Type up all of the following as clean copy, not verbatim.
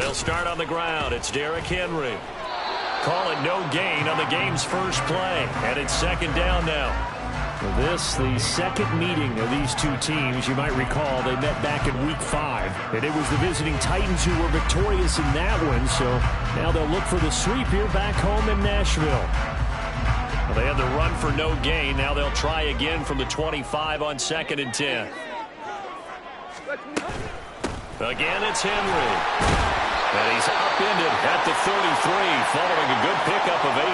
They'll start on the ground. It's Derrick Henry. Call it no gain on the game's first play. And it's second down now. This, the second meeting of these two teams. You might recall they met back in Week 5. And it was the visiting Titans who were victorious in that one. So now they'll look for the sweep here back home in Nashville. Well, they had the run for no gain. Now they'll try again from the 25 on 2nd and 10. Again, it's Henry. And he's upended at the 33, following a good pickup of 8.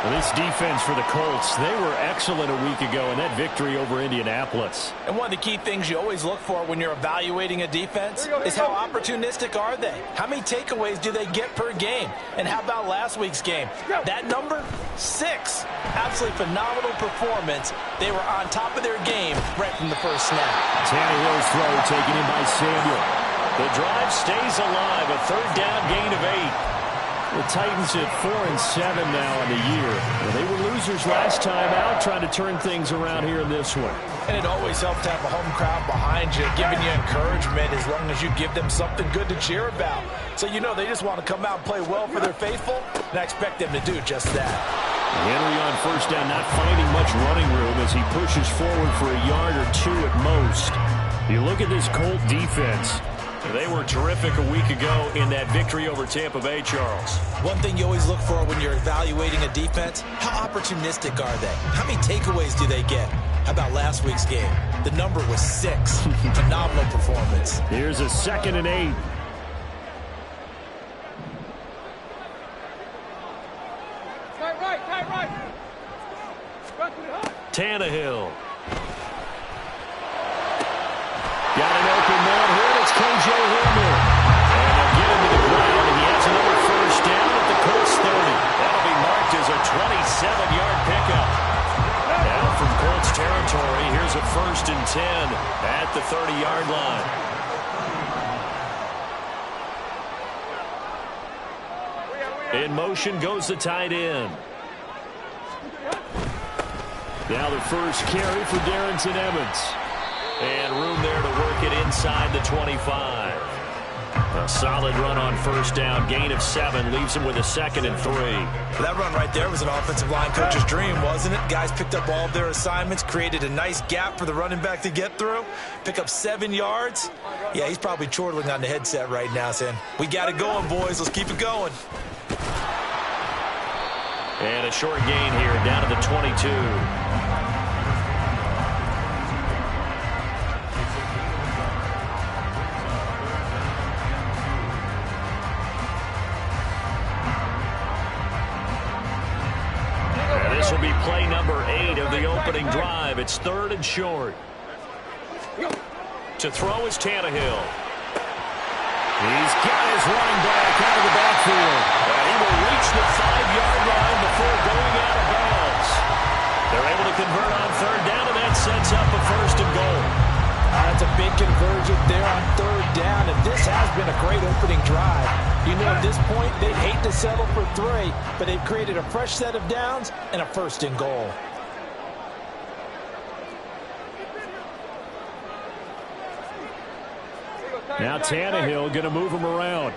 Well, this defense for the Colts, they were excellent a week ago in that victory over Indianapolis. And one of the key things you always look for when you're evaluating a defense is how opportunistic are they? How many takeaways do they get per game? And how about last week's game? That number, 6. Absolutely phenomenal performance. They were on top of their game right from the first snap. Tannehill's throw taken in by Samuel. The drive stays alive, a third down gain of 8. The Titans at 4-7 now on the year. Well, they were losers last time out, trying to turn things around here in this one. And it always helps to have a home crowd behind you, giving you encouragement as long as you give them something good to cheer about. So you know they just want to come out and play well for their faithful, and I expect them to do just that. Henry on first down, not finding much running room as he pushes forward for a yard or 2 at most. You look at this Colt defense. They were terrific a week ago in that victory over Tampa Bay, Charles. One thing you always look for when you're evaluating a defense, how opportunistic are they? How many takeaways do they get? How about last week's game? The number was 6. Phenomenal performance. Here's a 2nd and 8. Tannehill. Got an open man here. It's KJ Hamler. And they'll get him to the ground, and he has another first down at the Colts 30. That'll be marked as a 27-yard pickup. Now from Colts territory, here's a 1st and 10 at the 30-yard line. In motion goes the tight end. Now the first carry for Darrynton Evans. And room there to work it inside the 25. A solid run on first down. Gain of 7 leaves him with a 2nd and 3. That run right there was an offensive line coach's dream, wasn't it? Guys picked up all of their assignments, created a nice gap for the running back to get through, pick up 7 yards. Yeah, he's probably chortling on the headset right now saying, we got it going, boys. Let's keep it going. And a short gain here down to the 22. This will be play number 8 of the opening drive. It's 3rd and short. To throw is Tannehill. He's got his running back out of the backfield. And he will reach the 5-yard line before going out of bounds. They're able to convert on 3rd down, and that sets up a 1st and goal. That's a big conversion there on 3rd down, and this has been a great opening drive. You know, at this point, they'd hate to settle for 3, but they've created a fresh set of downs and a 1st and goal. Now Tannehill going to move him around.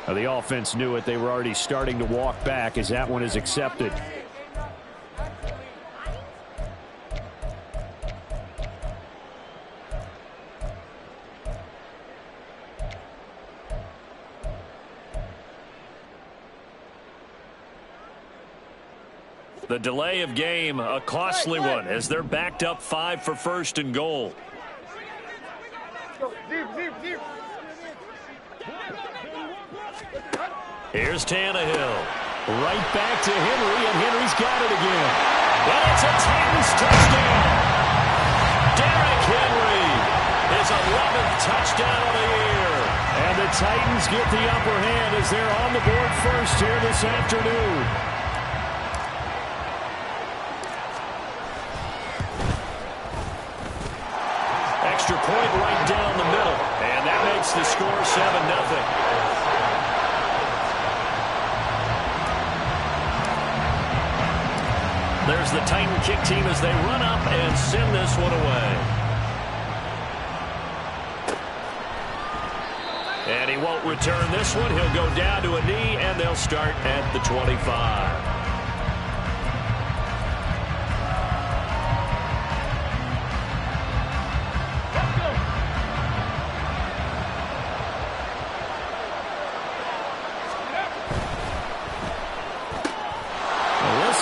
Now the offense knew it. They were already starting to walk back as that one is accepted. The delay of game, a costly one, as they're backed up 5 for 1st and goal. Here's Tannehill. Right back to Henry, and Henry's got it again. And it's a Titans touchdown. Derrick Henry, his 11th touchdown of the year. And the Titans get the upper hand as they're on the board first here this afternoon. Extra point right down the middle. And that makes the score 7-0. There's the Titan kick team as they run up and send this one away. And he won't return this one. He'll go down to a knee, and they'll start at the 25.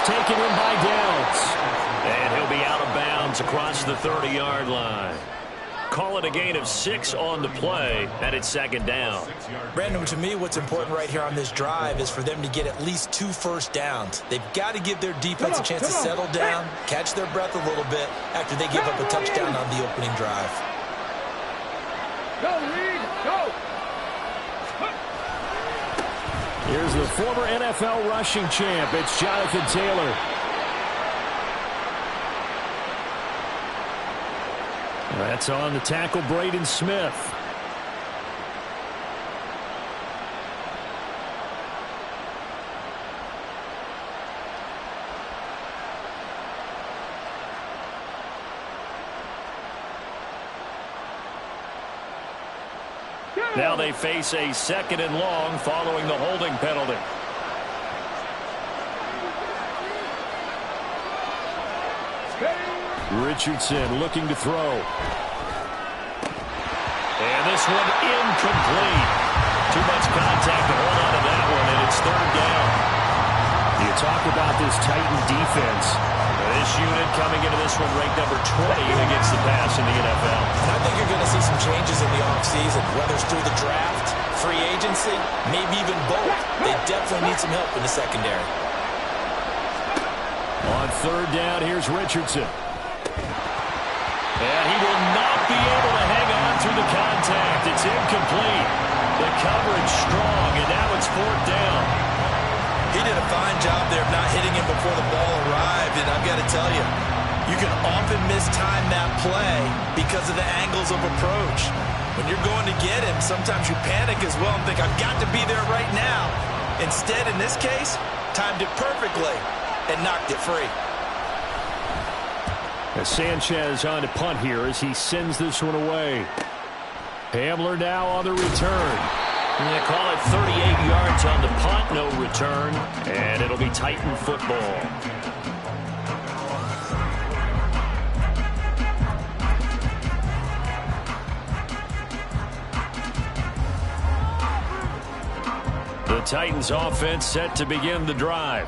Taken in by Downs. And he'll be out of bounds across the 30-yard line. Call it a gain of 6 on the play, and it's second down. Brandon, to me, what's important right here on this drive is for them to get at least 2 first downs. They've got to give their defense a chance to settle down, catch their breath a little bit after they give up a touchdown on the opening drive. Go, Reed, go! Here's the former NFL rushing champ. It's Jonathan Taylor. That's on the tackle, Braden Smith. Now they face a 2nd and long following the holding penalty. Richardson looking to throw. And this one incomplete. Too much contact to hold on to that one, and it's 3rd down. You talk about this Titan defense. This unit coming into this one ranked number 20 against the pass in the NFL. And I think you're going to see some changes in the offseason, whether it's through the draft, free agency, maybe even both. They definitely need some help in the secondary. On 3rd down, here's Richardson. And he will not be able to hang on through the contact. It's incomplete. The coverage strong, and now it's 4th down. He did a fine job there of not hitting him before the ball arrived, and I've got to tell you, you can often mistime that play because of the angles of approach. When you're going to get him, sometimes you panic as well and think, I've got to be there right now. Instead, in this case, timed it perfectly and knocked it free. Sanchez on to punt here as he sends this one away. Hamler now on the return. And they call it 38 yards on the punt, no return, and it'll be Titan football. The Titans offense set to begin the drive.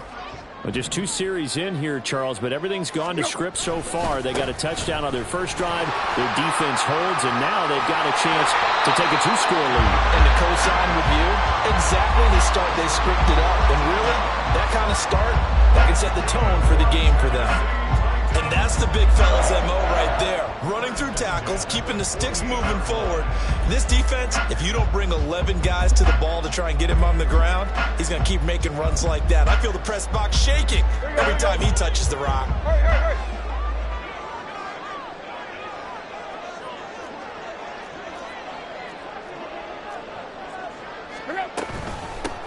Well, just 2 series in here, Charles, but everything's gone to script so far. They got a touchdown on their first drive. Their defense holds, and now they've got a chance to take a 2-score lead. And to co-sign with you, exactly the start they scripted up. And really, that kind of start, that can set the tone for the game for them. And that's the big fella's MO right there. Running through tackles, keeping the sticks moving forward. This defense, if you don't bring 11 guys to the ball to try and get him on the ground, he's going to keep making runs like that. I feel the press box shaking every time he touches the rock.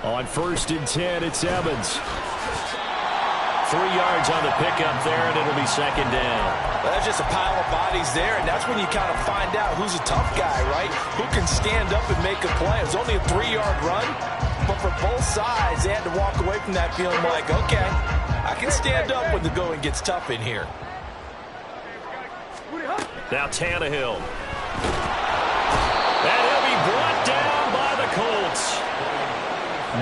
On 1st and 10, it's Evans. 3 yards on the pickup there, and it'll be 2nd down. Well, that's just a pile of bodies there, and that's when you kind of find out who's a tough guy, right? Who can stand up and make a play. It was only a 3-yard run, but for both sides, they had to walk away from that feeling like, okay, I can stand up when the going gets tough in here. Now Tannehill. And he'll be brought down by the Colts.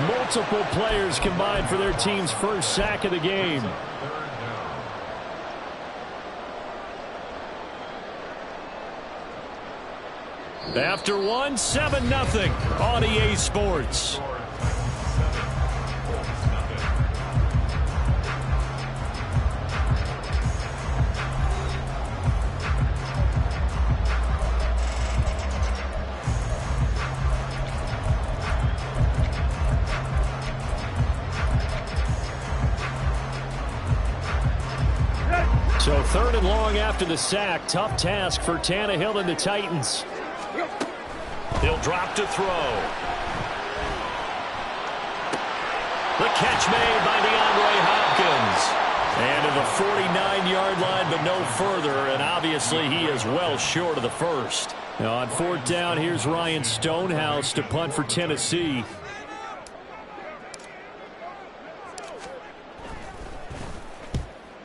Multiple players combined for their team's first sack of the game. After one, 7-0 on EA Sports. So 3rd and long after the sack. Tough task for Tannehill and the Titans. He'll drop to throw. The catch made by DeAndre Hopkins. And in the 49-yard line, but no further, and obviously he is well short of the first. Now on fourth down, here's Ryan Stonehouse to punt for Tennessee.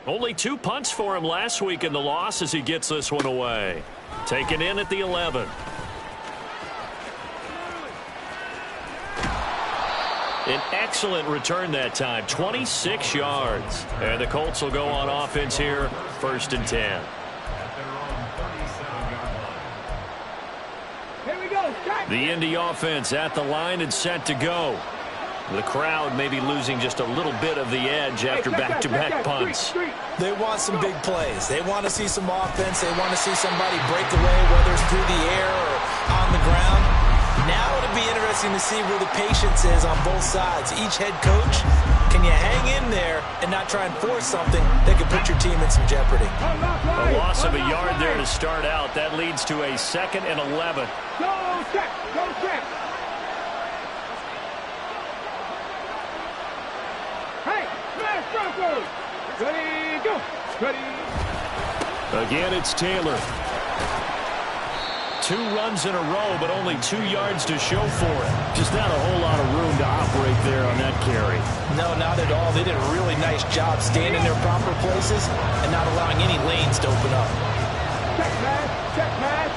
Only 2 punts for him last week in the loss as he gets this one away. Taken in at the 11. An excellent return that time, 26 yards. And the Colts will go on offense here, 1st and 10. Here we go. The Indy offense at the line and set to go. The crowd may be losing just a little bit of the edge after back-to-back punts. They want some big plays. They want to see some offense. They want to see somebody break away, whether it's through the air or on the ground. Now it'll be interesting to see where the patience is on both sides. Each head coach, can you hang in there and not try and force something that could put your team in some jeopardy? A loss of a yard there to start out. That leads to a 2nd and 11. Go check. Go check. Hey, smash Broncos. Ready, go. Ready. Again, it's Taylor. 2 runs in a row, but only 2 yards to show for it. Just not a whole lot of room to operate there on that carry. No, not at all. They did a really nice job staying in their proper places and not allowing any lanes to open up. Check pass. Check pass.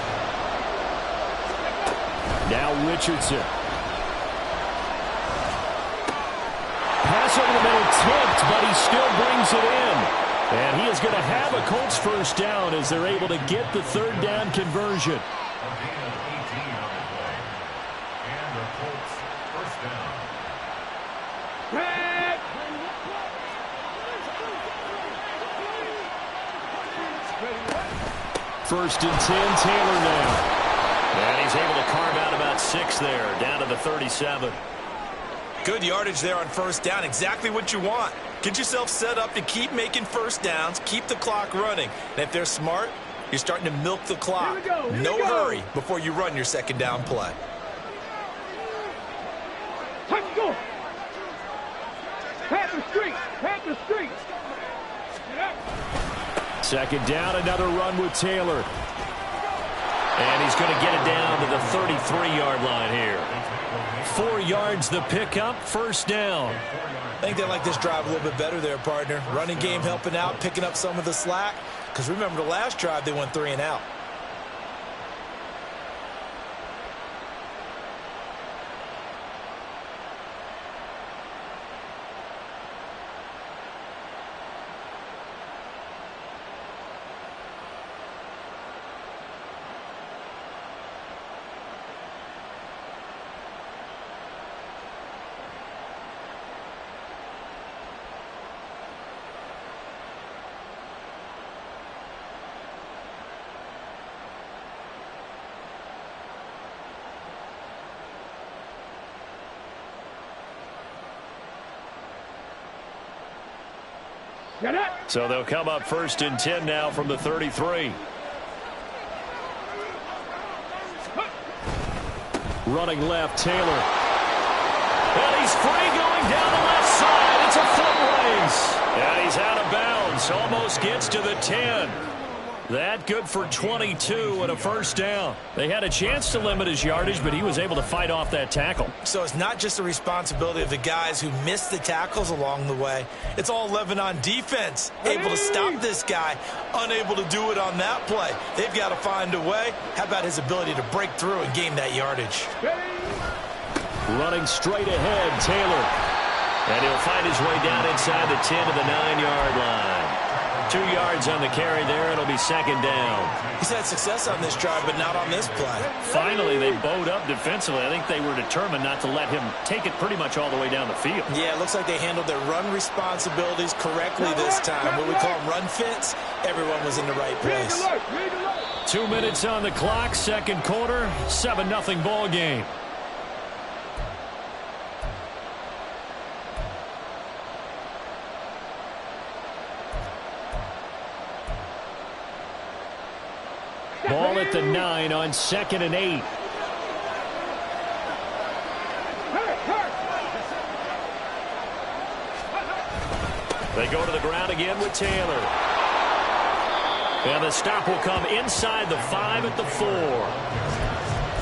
Now Richardson. Pass over the middle, tipped, but he still brings it in. And he is going to have a Colts first down as they're able to get the 3rd down conversion. First and 10, Taylor now. And he's able to carve out about 6 there, down to the 37. Good yardage there on 1st down. Exactly what you want. Get yourself set up to keep making 1st downs, keep the clock running. And if they're smart, you're starting to milk the clock. No hurry before you run your 2nd down play. Let's go. Pat the street. Pat the street. 2nd down, another run with Taylor. And he's going to get it down to the 33-yard line here. 4 yards the pickup, 1st down. I think they like this drive a little bit better there, partner. Running game helping out, picking up some of the slack. Because remember the last drive, they went 3 and out. So they'll come up 1st and 10 now from the 33. Running left, Taylor. And he's free going down the left side. It's a foot race. And he's out of bounds. Almost gets to the 10. That good for 22 and a 1st down. They had a chance to limit his yardage, but he was able to fight off that tackle. So it's not just the responsibility of the guys who missed the tackles along the way. It's all 11 on defense. Able to stop this guy, unable to do it on that play. They've got to find a way. How about his ability to break through and gain that yardage? Running straight ahead, Taylor. And he'll find his way down inside the 10 to the 9-yard line. 2 yards on the carry there. It'll be 2nd down. He's had success on this drive, but not on this play. Finally, they bowed up defensively. I think they were determined not to let him take it pretty much all the way down the field. Yeah, it looks like they handled their run responsibilities correctly this time. What we call them run fits, everyone was in the right place. 2 minutes on the clock, 2nd quarter, 7-0 ball game. Ball at the 9 on 2nd and 8. They go to the ground again with Taylor. And the stop will come inside the 5 at the 4.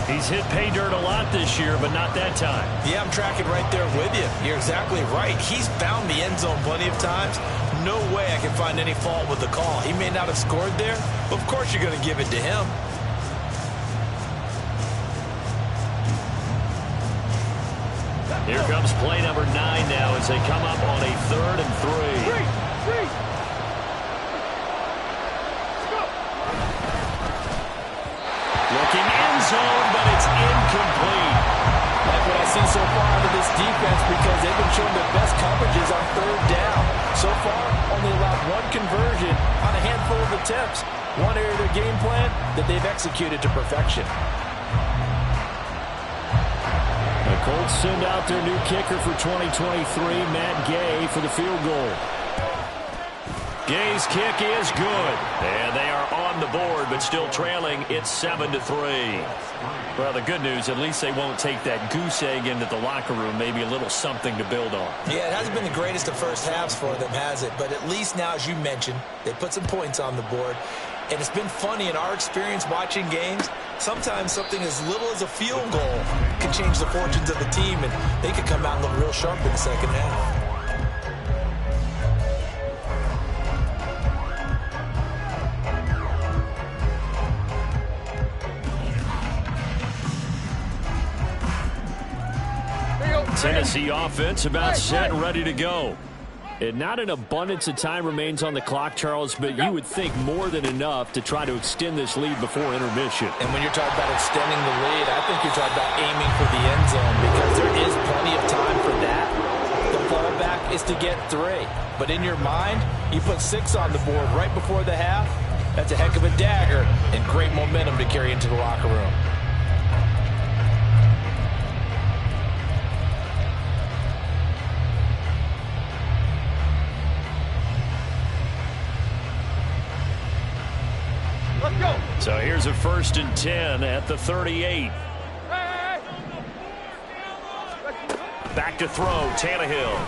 He's hit pay dirt a lot this year, but not that time. Yeah, I'm tracking right there with you. You're exactly right. He's found the end zone plenty of times. No way I can find any fault with the call. He may not have scored there, but of course you're going to give it to him. Here comes play number 9 now as they come up on a 3rd and 3. Looking end zone, but it's incomplete. Like what I see so far out of this defense, because they've been showing their best coverages on 3rd down. So far, only allowed 1 conversion on a handful of attempts. One area of their game plan that they've executed to perfection. The Colts send out their new kicker for 2023, Matt Gay, for the field goal. Gay's kick is good, and they are on the board, but still trailing. It's 7-3. Well, the good news, at least they won't take that goose egg into the locker room. Maybe a little something to build on. Yeah, it hasn't been the greatest of first halves for them, has it? But at least now, as you mentioned, they put some points on the board. And it's been funny in our experience watching games. Sometimes something as little as a field goal can change the fortunes of the team, and they could come out and look real sharp in the second half. Tennessee offense about set and ready to go. And not an abundance of time remains on the clock, Charles, but you would think more than enough to try to extend this lead before intermission. And when you're talking about extending the lead, I think you're talking about aiming for the end zone, because there is plenty of time for that. The fallback is to get 3. But in your mind, you put 6 on the board right before the half. That's a heck of a dagger and great momentum to carry into the locker room. So here's a 1st and 10 at the 38. Back to throw, Tannehill.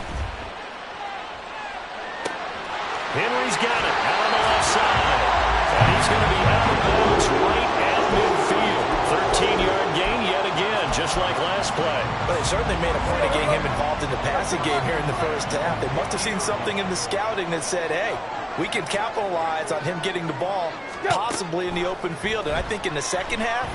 Henry's got it out on the left side. And he's going to be out of bounds right at midfield. 13-yard gain yet again, just like last play. But they certainly made a point of getting him involved in the passing game here in the first half. They must have seen something in the scouting that said, hey, we can capitalize on him getting the ball, possibly in the open field. And I think in the second half,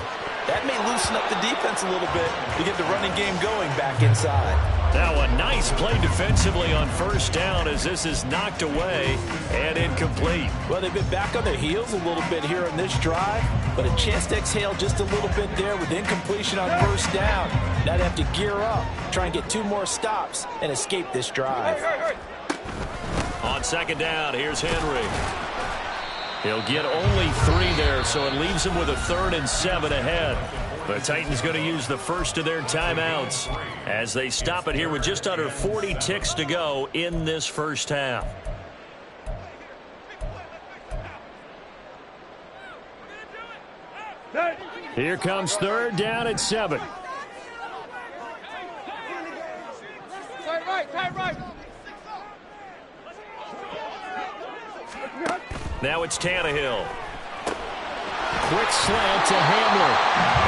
that may loosen up the defense a little bit to get the running game going back inside. Now a nice play defensively on 1st down as this is knocked away and incomplete. Well, they've been back on their heels a little bit here in this drive, but a chance to exhale just a little bit there with incompletion on 1st down. Now they have to gear up, try and get 2 more stops and escape this drive. On 2nd down, here's Henry. He'll get only 3 there, so it leaves him with a 3rd and 7 ahead. The Titans going to use the first of their timeouts as they stop it here with just under 40 ticks to go in this first half. Here comes 3rd down at 7. Tight right. Now it's Tannehill. Quick slant to Hamler.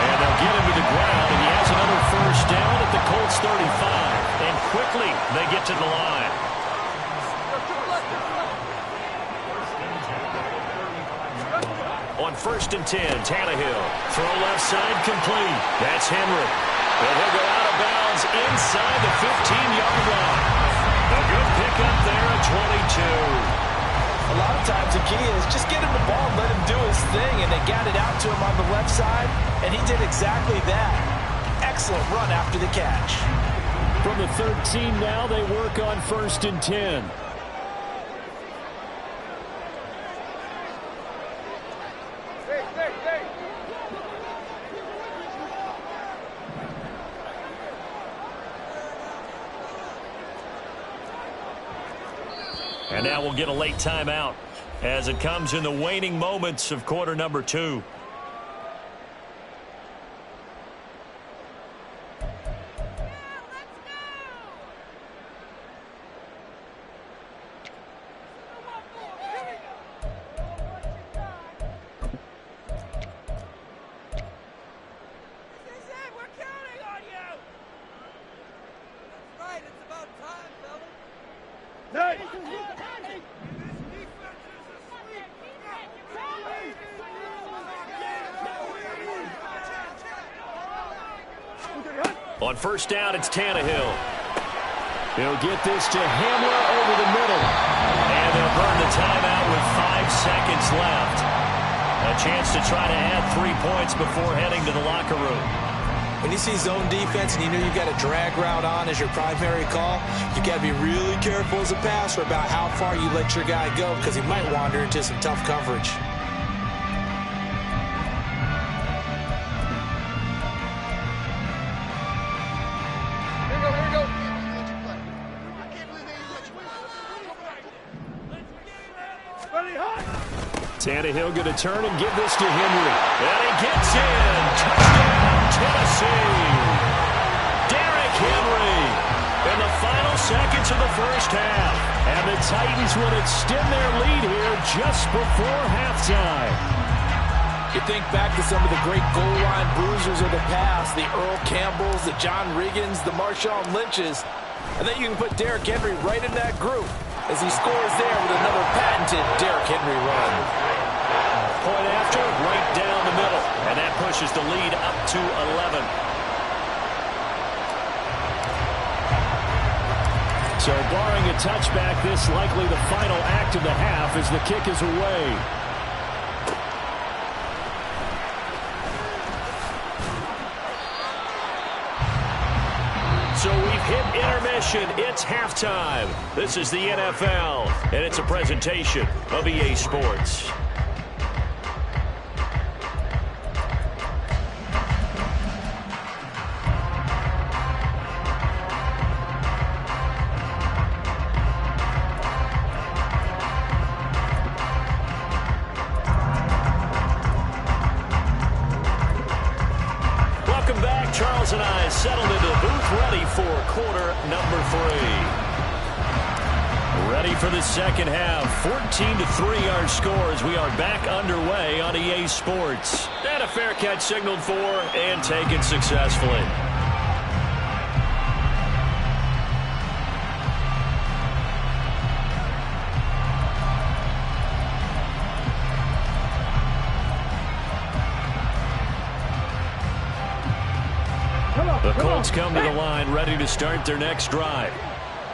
And they'll get him to the ground, and he has another 1st down at the Colts 35. And quickly, they get to the line. On 1st and 10, Tannehill. Throw left side complete. That's Henry. And he'll go out of bounds inside the 15-yard line. A good pickup there at 22. A lot of times the key is just get him the ball and let him do his thing, and they got it out to him on the left side, and he did exactly that. Excellent run after the catch. From the 13 now, they work on 1st and 10. And now we'll get a late timeout as it comes in the waning moments of quarter number 2. On first down, it's Tannehill. He'll get this to Hamler over the middle. And they'll burn the timeout with 5 seconds left. A chance to try to add 3 points before heading to the locker room. When you see zone defense and you know you've got a drag route on as your primary call, you've got to be really careful as a passer about how far you let your guy go because he might wander into some tough coverage. Tannehill going to turn and give this to Henry. And he gets in. Touchdown, Tennessee. Derrick Henry in the final seconds of the first half. And the Titans will extend their lead here just before halftime. You think back to some of the great goal line bruisers of the past, the Earl Campbells, the John Riggins, the Marshawn Lynches. I think you can put Derrick Henry right in that group as he scores there with another patented Derrick Henry run. Point after, right down the middle. And that pushes the lead up to 11. So barring a touchback, this likely the final act of the half as the kick is away. So we've hit intermission. It's halftime. This is the NFL, and it's a presentation of EA Sports. Charles and I settled into the booth, ready for quarter number 3. Ready for the second half. 14-3 our scores. We are back underway on EA Sports. And a fair catch signaled for and taken successfully. The Colts come to the line, ready to start their next drive.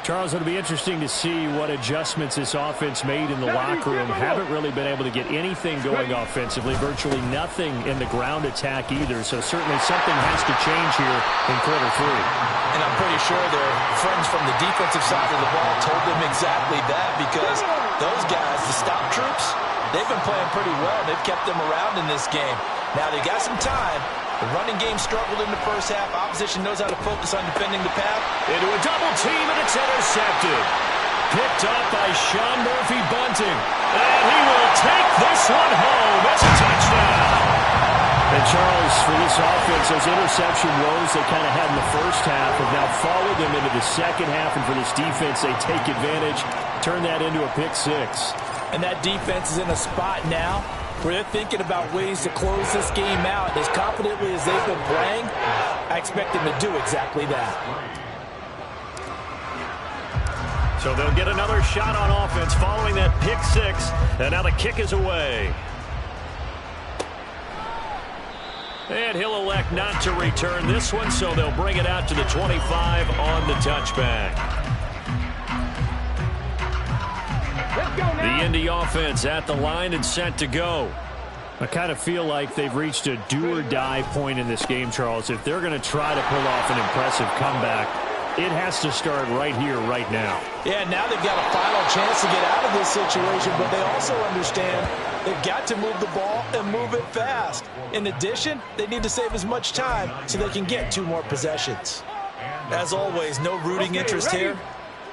Charles, it'll be interesting to see what adjustments this offense made in the locker room. Haven't really been able to get anything going offensively, virtually nothing in the ground attack either. So certainly something has to change here in quarter 3. And I'm pretty sure their friends from the defensive side of the ball told them exactly that, because those guys, the stop troops, they've been playing pretty well. They've kept them around in this game. Now they got some time. The running game struggled in the first half. Opposition knows how to focus on defending the path. Into a double team, and it's intercepted. Picked up by Sean Murphy-Bunting. And he will take this one home. It's a touchdown. And Charles, for this offense, those interception woes they kind of had in the first half have now followed them into the second half. And for this defense, they take advantage, turn that into a pick 6. And that defense is in a spot now where they're thinking about ways to close this game out. As confidently as they've been playing, I expect them to do exactly that. So they'll get another shot on offense following that pick 6. And now the kick is away. And he'll elect not to return this one, so they'll bring it out to the 25 on the touchback. The Indy offense at the line and set to go. I kind of feel like they've reached a do-or-die point in this game, Charles. If they're going to try to pull off an impressive comeback, it has to start right here, right now. Yeah, now they've got a final chance to get out of this situation, but they also understand they've got to move the ball and move it fast. In addition, they need to save as much time so they can get 2 more possessions. As always, no rooting interest here.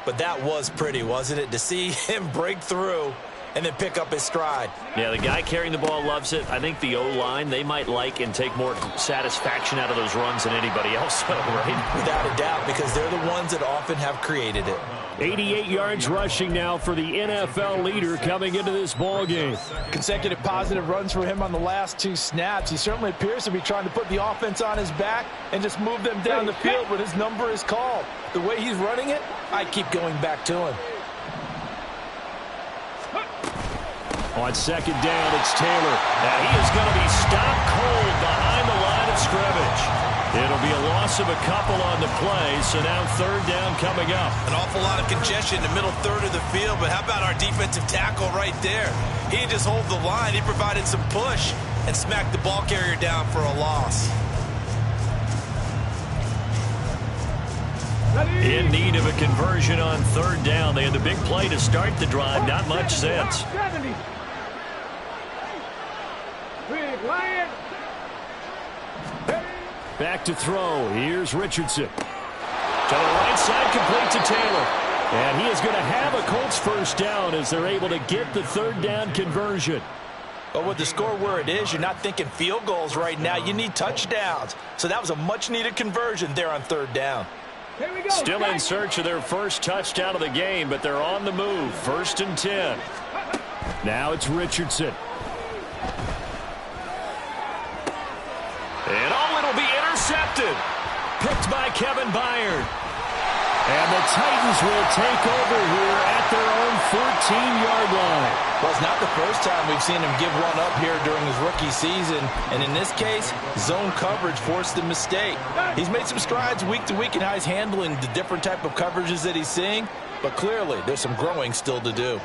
But that was pretty, wasn't it? To see him break through and then pick up his stride. Yeah, the guy carrying the ball loves it. I think the O-line, they might like and take more satisfaction out of those runs than anybody else, right? Without a doubt, because they're the ones that often have created it. 88 yards rushing now for the NFL leader coming into this ball game. Consecutive positive runs for him on the last 2 snaps. He certainly appears to be trying to put the offense on his back and just move them down the field when his number is called. The way he's running it, I keep going back to him. On second down, it's Taylor. Now he is going to be stopped cold behind the line of scrimmage. It'll be a loss loss of a couple on the play, so now third down coming up. An awful lot of congestion in the middle third of the field, but how about our defensive tackle right there? He didn't just hold the line, he provided some push and smacked the ball carrier down for a loss. In need of a conversion on third down. They had the big play to start the drive. Not much sense. 70. Big Lion. Back to throw. Here's Richardson. To the right side, complete to Taylor. And he is going to have a Colts first down as they're able to get the third down conversion. But with the score where it is, you're not thinking field goals right now. You need touchdowns. So that was a much-needed conversion there on third down. Here we go. Still in search of their first touchdown of the game, but they're on the move. 1st and 10. Now it's Richardson. And it'll be intercepted. Picked by Kevin Byard. And the Titans will take over here at their own 14-yard line. Well, it's not the first time we've seen him give one up here during his rookie season. And in this case, zone coverage forced the mistake. He's made some strides week to week in how he's handling the different type of coverages that he's seeing. But clearly, there's some growing still to do.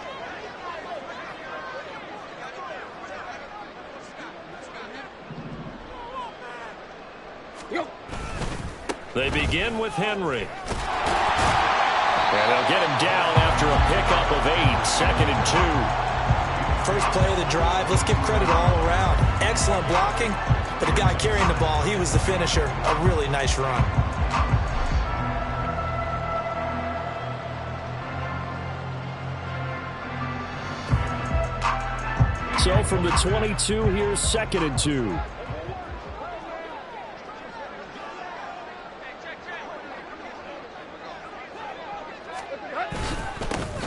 They begin with Henry. And they'll get him down after a pickup of 8. 2nd and 2. First play of the drive, let's give credit all around. Excellent blocking, but the guy carrying the ball, he was the finisher. A really nice run. So from the 22, here's 2nd and 2.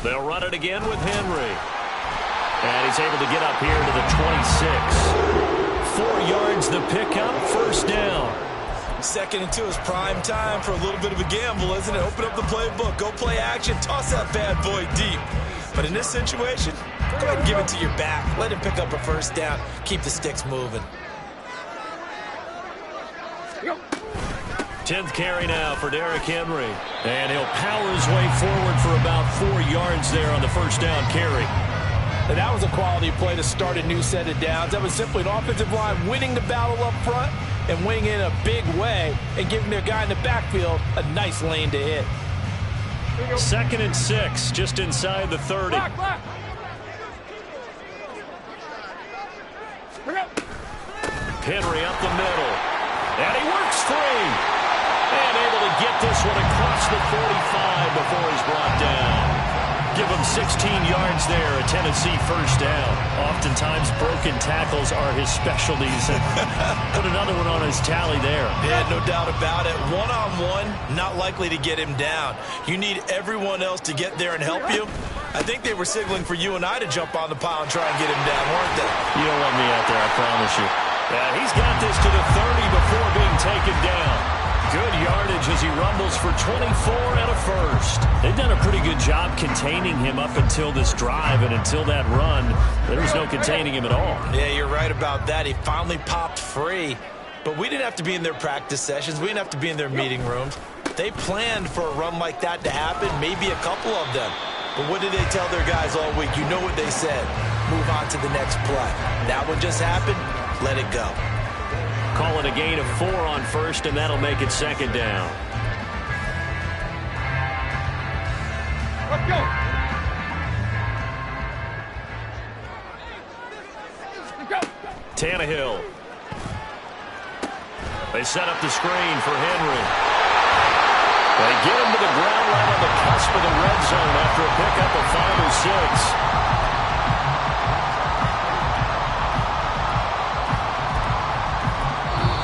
They'll run it again with Henry. And he's able to get up here to the 26. 4 yards the pickup, first down. 2nd and 2 is prime time for a little bit of a gamble, isn't it? Open up the playbook, go play action, toss that bad boy deep. But in this situation, go ahead and give it to your back. Let him pick up a first down. Keep the sticks moving. 10th carry now for Derrick Henry. And he'll power his way forward for about 4 yards there on the first down carry. And that was a quality play to start a new set of downs. That was simply an offensive line winning the battle up front and winning in a big way and giving their guy in the backfield a nice lane to hit. 2nd and 6, just inside the 30. Henry up the middle. And he works free. And able to get this one across the 45 before he's brought down. Give him 16 yards there, a Tennessee first down. Oftentimes, broken tackles are his specialties. Put another one on his tally there. Yeah, no doubt about it. One-on-one, not likely to get him down. You need everyone else to get there and help you. I think they were signaling for you and I to jump on the pile and try and get him down, weren't they? You don't want me out there, I promise you. He's got this to the 30 before being taken down. Good yardage as he rumbles for 24 and a first. They've done a pretty good job containing him up until this drive, and until that run, there was no containing him at all. Yeah, you're right about that. He finally popped free, but we didn't have to be in their practice sessions. We didn't have to be in their meeting rooms. They planned for a run like that to happen, maybe a couple of them. But what did they tell their guys all week? You know what they said. Move on to the next play. That one just happened. Let it go. Call it a gain of 4 on first, and that'll make it 2nd down. Let's go. Tannehill. They set up the screen for Henry. They get him to the ground right on the cusp of the red zone after a pickup of 5 or 6.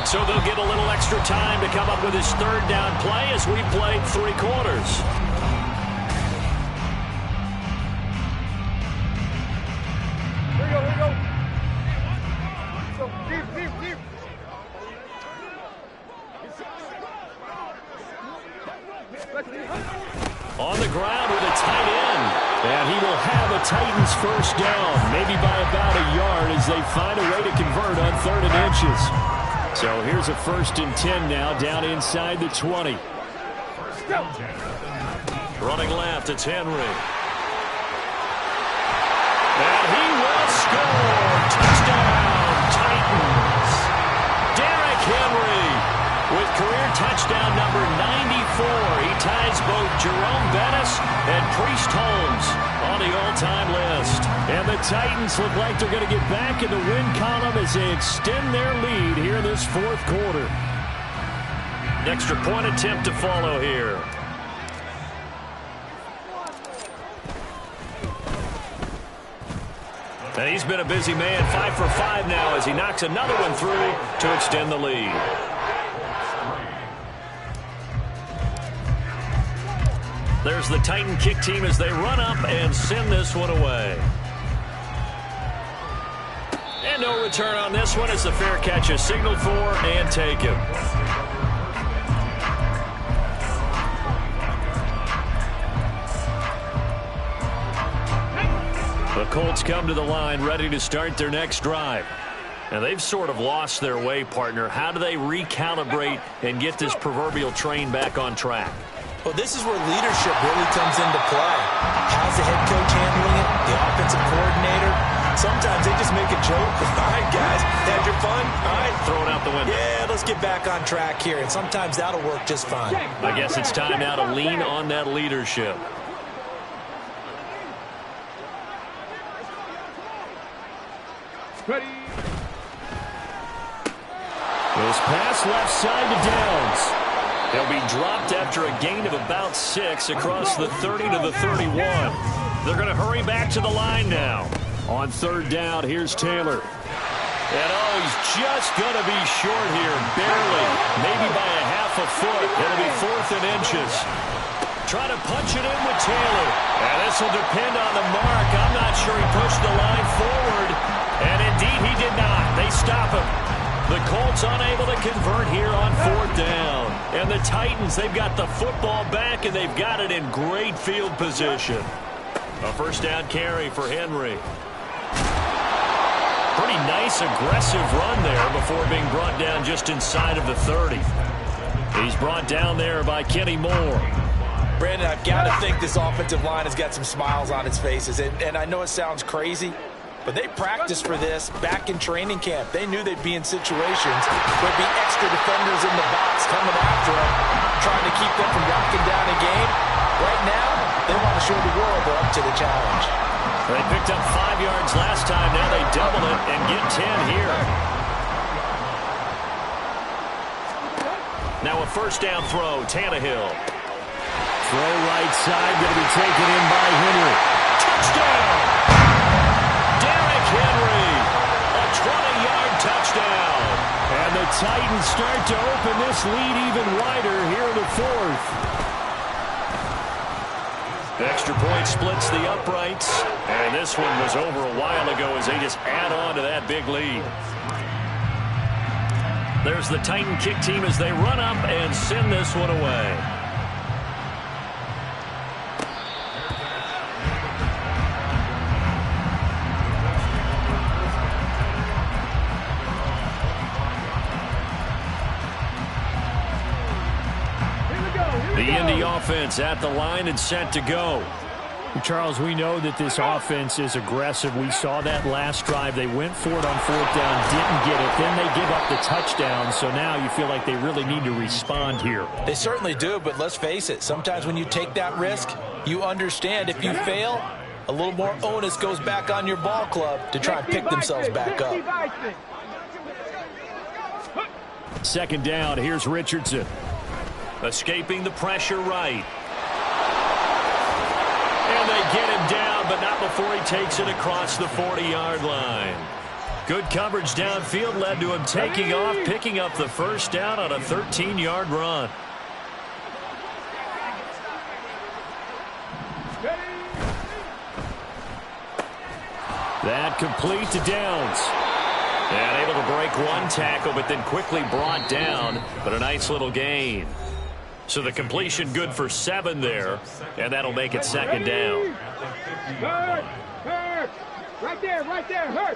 So they'll get a little extra time to come up with his third down play as we played 3 quarters. Here we go, here we go. So, deep. On the ground with a tight end. And he will have a Titans first down, maybe by about a yard as they find a way to convert on 3rd and inches. So here's a 1st and 10 now, down inside the 20. Running left, it's Henry. And he will score. Touchdown, Titans. Derrick Henry with career touchdown number 94. He ties both Jerome Bettis and Priest Holmes on the all-time list. And the Titans look like they're going to get back in the win column as they extend their lead here in this 4th quarter. An extra point attempt to follow here. And he's been a busy man, 5 for 5 now as he knocks another one through to extend the lead. There's the Titan kick team as they run up and send this one away. And no return on this one as the fair catch is signaled for and taken. The Colts come to the line ready to start their next drive. And they've sort of lost their way, partner. How do they recalibrate and get this proverbial train back on track? Well, this is where leadership really comes into play. How's the head coach handling it? The offensive coordinator? Sometimes they just make a joke. All right, guys, had your fun? All right. Throw it out the window. Yeah, let's get back on track here. And sometimes that'll work just fine. I guess it's time now to lean on that leadership. Ready. This pass left side to Downs. He'll be dropped after a gain of about 6 across the 30 to the 31. They're going to hurry back to the line now. On 3rd down, here's Taylor. And he's just going to be short here, barely, maybe by a half a foot. It'll be 4th and inches. Trying to punch it in with Taylor. And this will depend on the mark. I'm not sure he pushed the line forward. And indeed, he did not. They stop him. The Colts unable to convert here on 4th down. And the Titans, they've got the football back, and they've got it in great field position. A 1st down carry for Henry. Pretty nice, aggressive run there before being brought down just inside of the 30. He's brought down there by Kenny Moore. Brandon, I've got to think this offensive line has got some smiles on its faces. And I know it sounds crazy, but they practiced for this back in training camp. They knew they'd be in situations where there'd be extra defenders in the box coming after them, trying to keep them from locking down a game. Right now, they want to show the world they're up to the challenge. They picked up 5 yards last time. Now they double it and get 10 here. Now a 1st down throw, Tannehill. Throw right side, going to be taken in by Henry. Touchdown! Derrick Henry, a 20-yard touchdown. And the Titans start to open this lead even wider here in the 4th. Extra point splits the uprights. And this one was over a while ago as they just add on to that big lead. There's the Titan kick team as they run up and send this one away. The Indy offense at the line and set to go. Charles, we know that this offense is aggressive. We saw that last drive. They went for it on 4th down, didn't get it. Then they give up the touchdown. So now you feel like they really need to respond here. They certainly do, but let's face it. Sometimes when you take that risk, you understand if you fail, a little more onus goes back on your ball club to try and pick themselves back up. 2nd down, here's Richardson. Escaping the pressure right. And they get him down, but not before he takes it across the 40-yard line. Good coverage downfield led to him taking off, picking up the 1st down on a 13-yard run. That complete to Downs. And able to break one tackle, but then quickly brought down, but a nice little gain. So the completion good for 7 there, and that'll make it 2nd down. Hurt! Hurt! Right there, hurt!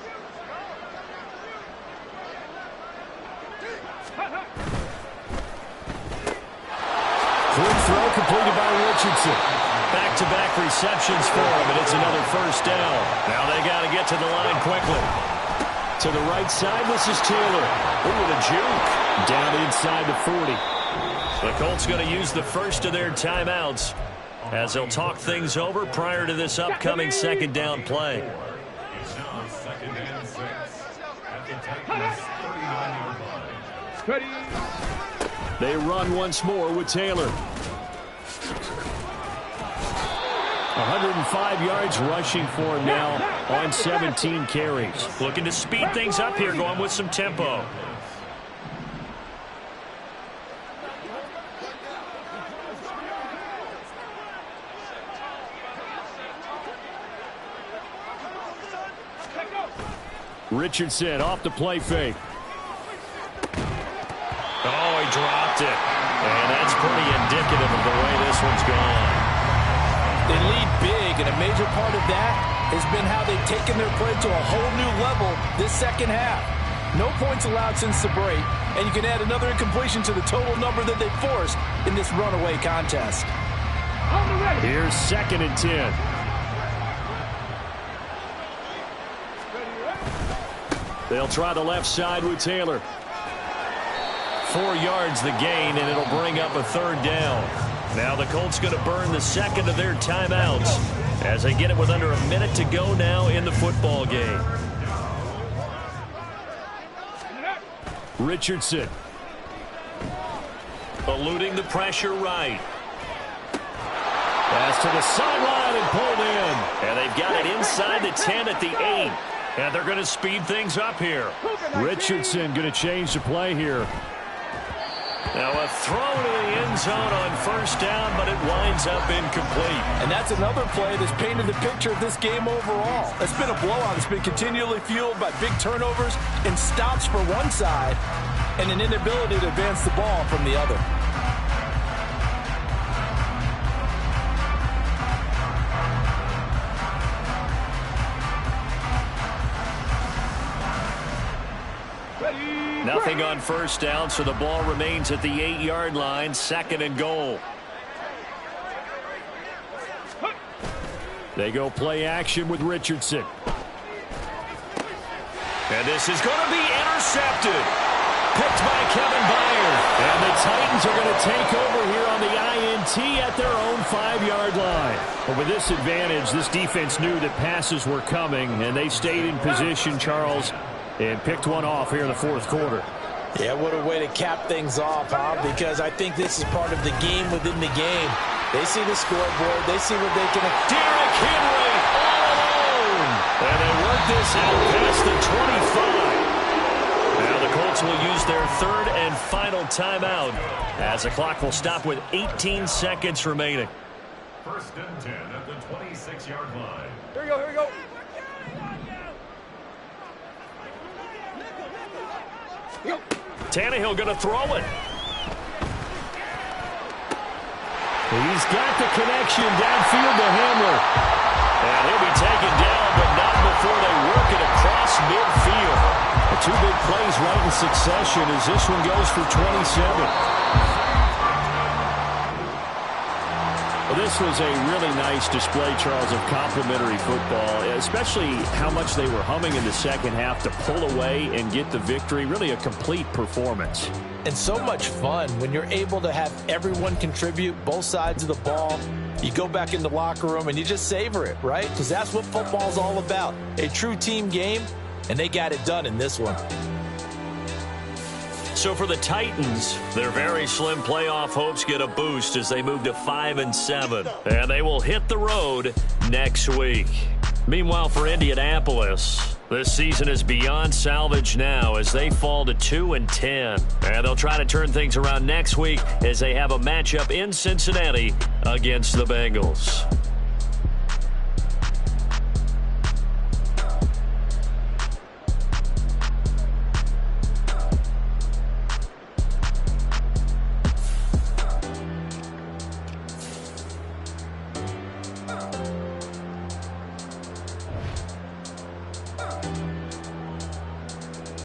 Quick throw completed by Richardson. Back-to-back receptions for him, and it's another first down. Now they got to get to the line quickly. To the right side, this is Taylor. Ooh, with a juke. Down inside the 40. The Colts going to use the first of their timeouts as they'll talk things over prior to this upcoming second down play. They run once more with Taylor. 105 yards rushing for him now on 17 carries. Looking to speed things up here, going with some tempo. Richardson off the play fake. Oh, he dropped it. And that's pretty indicative of the way this one's gone. They lead big, and a major part of that has been how they've taken their play to a whole new level this second half. No points allowed since the break, and you can add another incompletion to the total number that they forced in this runaway contest. Here's 2nd and 10. They'll try the left side with Taylor. 4 yards the gain, and it'll bring up a third down. Now the Colts going to burn the second of their timeouts as they get it with under a minute to go now in the football game. Richardson. Eluding the pressure right. Pass to the sideline and pulled in. And they've got it inside the 10 at the 8. And they're going to speed things up here. Richardson going to change the play here. Now a throw to the end zone on first down, but it winds up incomplete. And that's another play that's painted the picture of this game overall. It's been a blowout. It's been continually fueled by big turnovers and stops for one side and an inability to advance the ball from the other. Nothing on first down, so the ball remains at the 8-yard line, 2nd and goal. They go play action with Richardson. And this is going to be intercepted. Picked by Kevin Byard. And the Titans are going to take over here on the INT at their own 5-yard line. But with this advantage, this defense knew that passes were coming, and they stayed in position, Charles, and picked one off here in the fourth quarter. Yeah, what a way to cap things off, huh? Because I think this is part of the game within the game. They see the scoreboard. They see what they can... Derrick Henry all alone. And they work this out past the 25. Now the Colts will use their third and final timeout as the clock will stop with 18 seconds remaining. 1st and 10 at the 26-yard line. Here we go, here we go. Tannehill going to throw it. He's got the connection downfield to Hamler. And he'll be taken down, but not before they work it across midfield. The 2 big plays right in succession as this one goes for 27. Well, this was a really nice display, Charles, of complimentary football, especially how much they were humming in the second half to pull away and get the victory. Really a complete performance. And so much fun when you're able to have everyone contribute, both sides of the ball. You go back in the locker room and you just savor it, right? Because that's what football's all about. A true team game, and they got it done in this one. So for the Titans, their very slim playoff hopes get a boost as they move to 5-7. And they will hit the road next week. Meanwhile, for Indianapolis, this season is beyond salvage now as they fall to 2-10. And they'll try to turn things around next week as they have a matchup in Cincinnati against the Bengals.